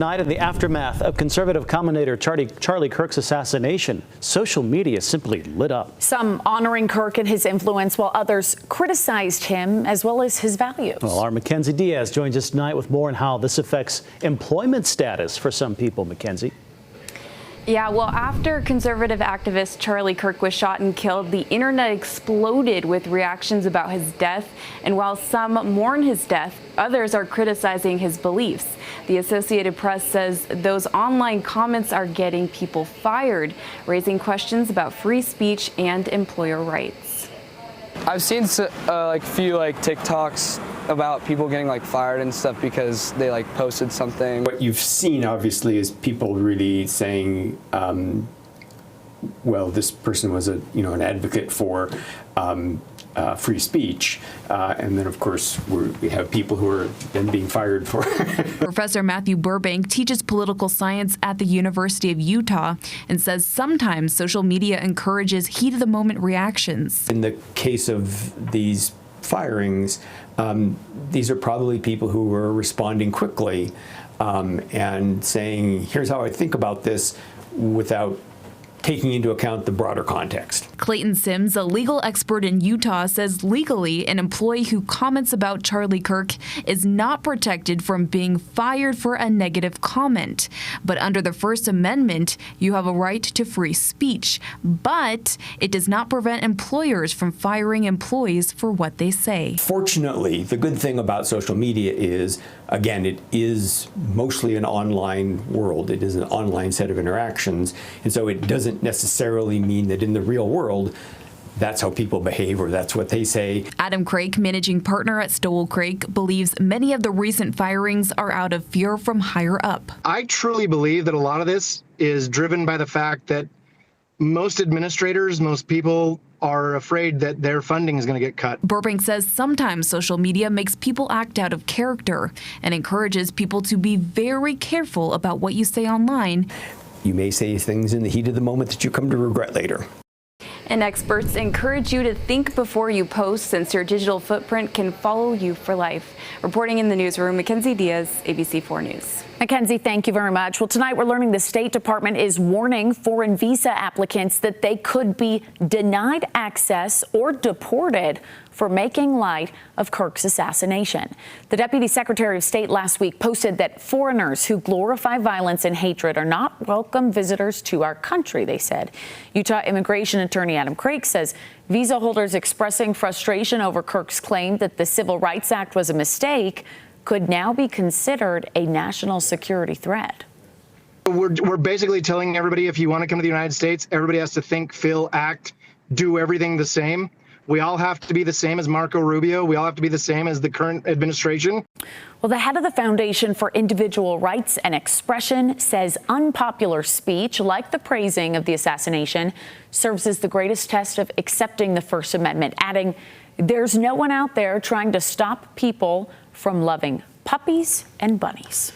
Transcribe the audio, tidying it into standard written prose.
Tonight, in the aftermath of conservative commentator Charlie Kirk's assassination, social media simply lit up. Some honoring Kirk and his influence, while others criticized him as well as his values. Well, our Mackenzie Diaz joins us tonight with more on how this affects employment status for some people. Mackenzie. Yeah, well, after conservative activist Charlie Kirk was shot and killed, the internet exploded with reactions about his death. And while some mourn his death, others are criticizing his beliefs. The Associated Press says those online comments are getting people fired, raising questions about free speech and employer rights. I've seen few TikToks about people getting fired and stuff because they posted something. What you've seen obviously is people really saying, well, this person was an advocate for free speech, and then of course we have people who are then being fired for. Professor Matthew Burbank teaches political science at the University of Utah and says sometimes social media encourages heat-of-the-moment reactions. In the case of these firings, these are probably people who were responding quickly and saying, here's how I think about this, without taking into account the broader context. Clayton Sims, a legal expert in Utah, says legally an employee who comments about Charlie Kirk is not protected from being fired for a negative comment. But under the First Amendment, you have a right to free speech. But it does not prevent employers from firing employees for what they say. Fortunately, the good thing about social media is, again, it is mostly an online world. It is an online set of interactions. And so it doesn't necessarily mean that in the real world that's how people behave or that's what they say. Adam Craik, managing partner at Stowell Craik, believes many of the recent firings are out of fear from higher up. I truly believe that a lot of this is driven by the fact that most administrators, most people are afraid that their funding is going to get cut. Burbank says sometimes social media makes people act out of character and encourages people to be very careful about what you say online. You may say things in the heat of the moment that you come to regret later. And experts encourage you to think before you post, since your digital footprint can follow you for life. Reporting in the newsroom, Mackenzie Diaz, ABC 4 News. Mackenzie, thank you very much. Well, tonight we're learning the State Department is warning foreign visa applicants that they could be denied access or deported for making light of Kirk's assassination. The Deputy Secretary of State last week posted that foreigners who glorify violence and hatred are not welcome visitors to our country, they said. Utah Immigration Attorney Adam Craik says visa holders expressing frustration over Kirk's claim that the Civil Rights Act was a mistake could now be considered a national security threat. We're basically telling everybody, if you want to come to the United States, everybody has to think, feel, act, do everything the same. We all have to be the same as Marco Rubio. We all have to be the same as the current administration. Well, the head of the Foundation for Individual Rights and Expression says unpopular speech, like the praising of the assassination, serves as the greatest test of accepting the First Amendment, adding, there's no one out there trying to stop people from loving puppies and bunnies.